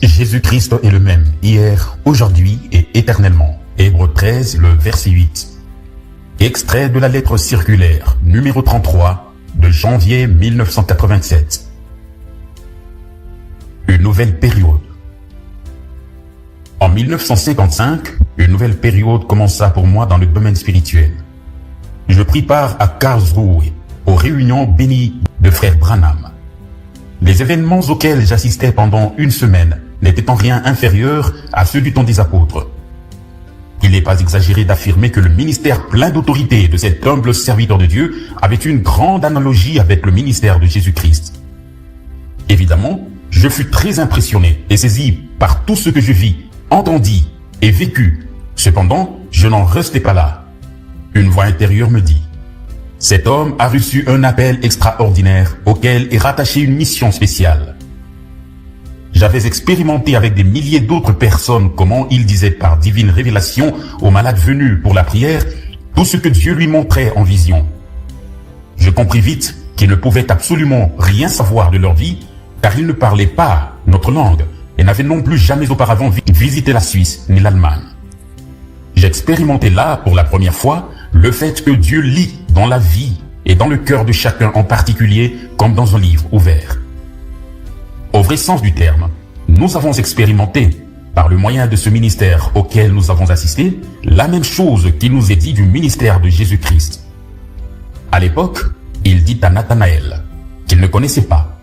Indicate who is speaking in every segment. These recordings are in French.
Speaker 1: Jésus-Christ est le même, hier, aujourd'hui et éternellement. Hébreux 13, le verset 8. Extrait de la lettre circulaire, numéro 33, de janvier 1987. Une nouvelle période. En 1955, une nouvelle période commença pour moi dans le domaine spirituel. Je pris part à Karlsruhe, aux réunions bénies de frère Branham. Les événements auxquels j'assistais pendant une semaine n'étaient en rien inférieurs à ceux du temps des apôtres. Il n'est pas exagéré d'affirmer que le ministère plein d'autorité de cet humble serviteur de Dieu avait une grande analogie avec le ministère de Jésus-Christ. Évidemment, je fus très impressionné et saisi par tout ce que je vis, entendis et vécu. Cependant, je n'en restais pas là. Une voix intérieure me dit: cet homme a reçu un appel extraordinaire auquel est rattachée une mission spéciale. J'avais expérimenté avec des milliers d'autres personnes comment il disait par divine révélation aux malades venus pour la prière tout ce que Dieu lui montrait en vision. Je compris vite qu'il ne pouvait absolument rien savoir de leur vie car ils ne parlaient pas notre langue et n'avaient non plus jamais auparavant visité la Suisse ni l'Allemagne. J'expérimentais là pour la première fois le fait que Dieu lit dans la vie et dans le cœur de chacun en particulier comme dans un livre ouvert. Au vrai sens du terme, nous avons expérimenté, par le moyen de ce ministère auquel nous avons assisté, la même chose qu'il nous est dit du ministère de Jésus-Christ. À l'époque, il dit à Nathanaël, qu'il ne connaissait pas: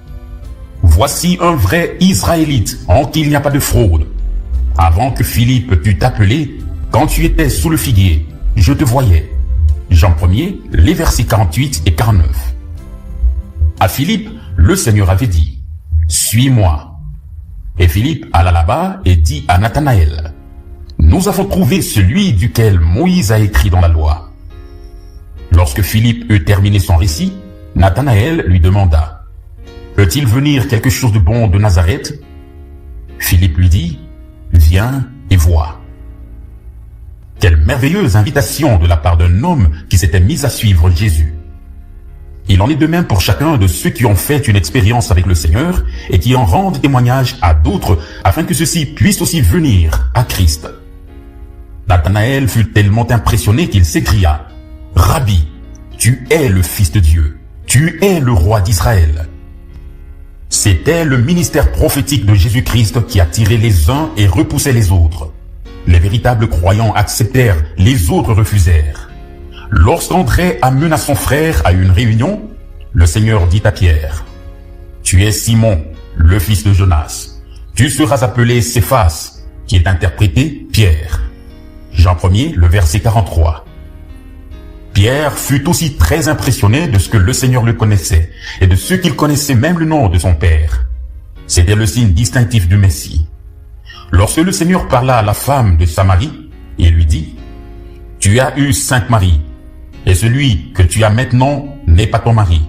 Speaker 1: voici un vrai Israélite en qui il n'y a pas de fraude. Avant que Philippe t'eût appelé, quand tu étais sous le figuier, je te voyais. Jean 1er, les versets 48 et 49. À Philippe, le Seigneur avait dit: suis-moi. Et Philippe alla là-bas et dit à Nathanaël: nous avons trouvé celui duquel Moïse a écrit dans la loi. Lorsque Philippe eut terminé son récit, Nathanaël lui demanda: peut-il venir quelque chose de bon de Nazareth? Philippe lui dit: viens et vois. Quelle merveilleuse invitation de la part d'un homme qui s'était mis à suivre Jésus. Il en est de même pour chacun de ceux qui ont fait une expérience avec le Seigneur et qui en rendent témoignage à d'autres afin que ceux-ci puissent aussi venir à Christ. Nathanaël fut tellement impressionné qu'il s'écria: Rabbi, tu es le Fils de Dieu, tu es le roi d'Israël. C'était le ministère prophétique de Jésus-Christ qui attirait les uns et repoussait les autres. Les véritables croyants acceptèrent, les autres refusèrent. Lorsqu'André amena son frère à une réunion, le Seigneur dit à Pierre: tu es Simon, le fils de Jonas. Tu seras appelé Céphas, qui est interprété Pierre. Jean 1er, le verset 43. Pierre fut aussi très impressionné de ce que le Seigneur le connaissait et de ceux qu'il connaissait même le nom de son père. C'était le signe distinctif du Messie. Lorsque le Seigneur parla à la femme de Samarie, il lui dit: tu as eu 5 maris, et celui que tu as maintenant n'est pas ton mari.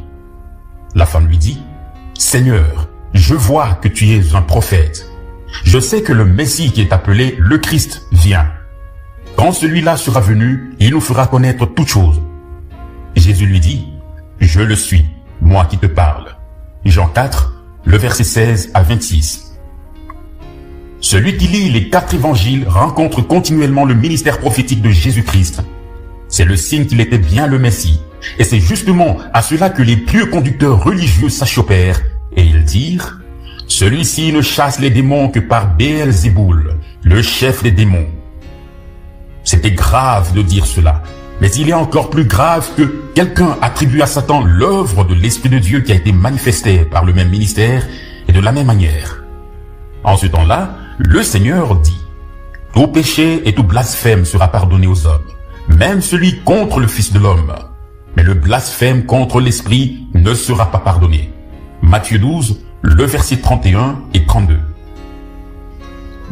Speaker 1: La femme lui dit: Seigneur, je vois que tu es un prophète. Je sais que le Messie qui est appelé le Christ vient. Quand celui-là sera venu, il nous fera connaître toutes choses. Jésus lui dit: je le suis, moi qui te parle. Jean 4, le verset 16 à 26. Celui qui lit les 4 évangiles rencontre continuellement le ministère prophétique de Jésus-Christ. C'est le signe qu'il était bien le Messie. Et c'est justement à cela que les pieux conducteurs religieux s'achoppèrent. Et ils dirent: celui-ci ne chasse les démons que par Béelzéboul, le chef des démons. C'était grave de dire cela. Mais il est encore plus grave que quelqu'un attribue à Satan l'œuvre de l'Esprit de Dieu qui a été manifestée par le même ministère et de la même manière. En ce temps-là, le Seigneur dit: tout péché et tout blasphème sera pardonné aux hommes, même celui contre le Fils de l'homme. Mais le blasphème contre l'Esprit ne sera pas pardonné. Matthieu 12, le verset 31 et 32.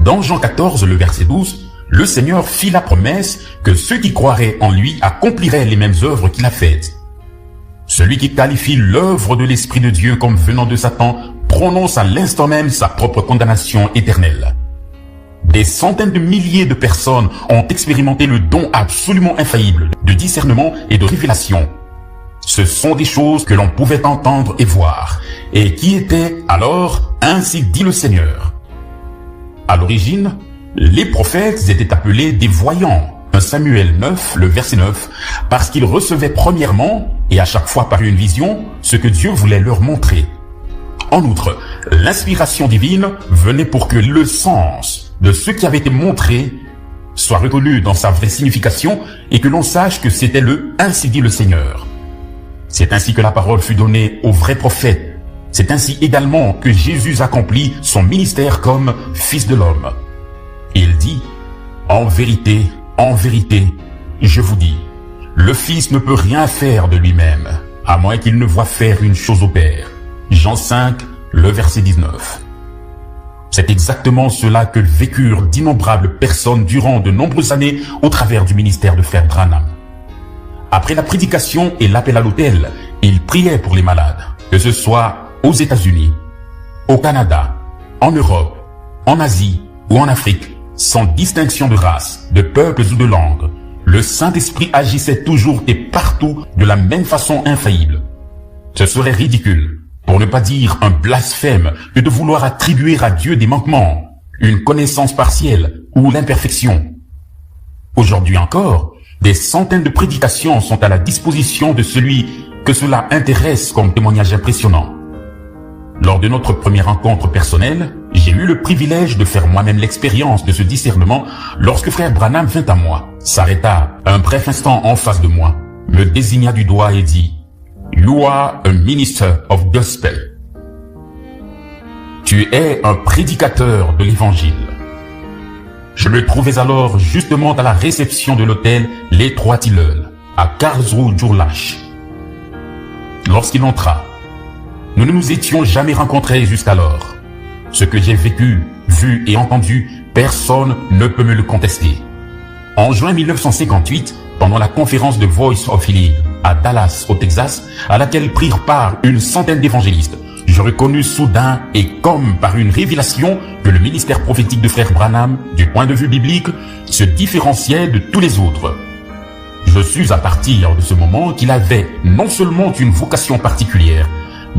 Speaker 1: Dans Jean 14, le verset 12, le Seigneur fit la promesse que ceux qui croiraient en lui accompliraient les mêmes œuvres qu'il a faites. Celui qui qualifie l'œuvre de l'Esprit de Dieu comme venant de Satan prononce à l'instant même sa propre condamnation éternelle. Des centaines de milliers de personnes ont expérimenté le don absolument infaillible de discernement et de révélation. Ce sont des choses que l'on pouvait entendre et voir, et qui étaient alors, ainsi dit le Seigneur. À l'origine, les prophètes étaient appelés des voyants. 1 Samuel 9, le verset 9, parce qu'ils recevaient premièrement, et à chaque fois par une vision, ce que Dieu voulait leur montrer. En outre, l'inspiration divine venait pour que le sens de ce qui avait été montré soit reconnu dans sa vraie signification et que l'on sache que c'était le « ainsi dit le Seigneur ». C'est ainsi que la parole fut donnée aux vrais prophètes. C'est ainsi également que Jésus accomplit son ministère comme Fils de l'homme. Il dit « En vérité, je vous dis, le Fils ne peut rien faire de lui-même, à moins qu'il ne voie faire une chose au Père. » Jean 5, le verset 19. C'est exactement cela que vécurent d'innombrables personnes durant de nombreuses années au travers du ministère de Frère Branham. Après la prédication et l'appel à l'autel, il priait pour les malades, que ce soit aux États-Unis, au Canada, en Europe, en Asie ou en Afrique, sans distinction de race, de peuples ou de langue. Le Saint-Esprit agissait toujours et partout de la même façon infaillible. Ce serait ridicule, pour ne pas dire un blasphème, que de vouloir attribuer à Dieu des manquements, une connaissance partielle ou l'imperfection. Aujourd'hui encore, des centaines de prédications sont à la disposition de celui que cela intéresse comme témoignage impressionnant. Lors de notre première rencontre personnelle, j'ai eu le privilège de faire moi-même l'expérience de ce discernement lorsque Frère Branham vint à moi, s'arrêta un bref instant en face de moi, me désigna du doigt et dit « You are a minister of gospel. » Tu es un prédicateur de l'évangile. Je me trouvais alors justement à la réception de l'hôtel Les Trois Tilleuls, à Karlsruhe Jurlach. Lorsqu'il entra, nous ne nous étions jamais rencontrés jusqu'alors. Ce que j'ai vécu, vu et entendu, personne ne peut me le contester. En juin 1958, pendant la conférence de Voice of Healing à Dallas, au Texas, à laquelle prirent part une centaine d'évangélistes, je reconnus soudain et comme par une révélation que le ministère prophétique de Frère Branham, du point de vue biblique, se différenciait de tous les autres. Je sus à partir de ce moment qu'il avait non seulement une vocation particulière,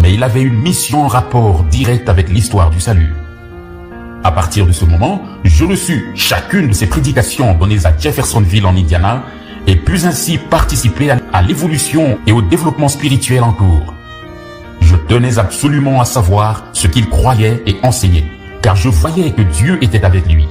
Speaker 1: mais il avait une mission en rapport direct avec l'histoire du salut. À partir de ce moment, je reçus chacune de ces prédications données à Jeffersonville en Indiana et pus ainsi participer à l'évolution et au développement spirituel en cours. Je tenais absolument à savoir ce qu'il croyait et enseignait, car je voyais que Dieu était avec lui.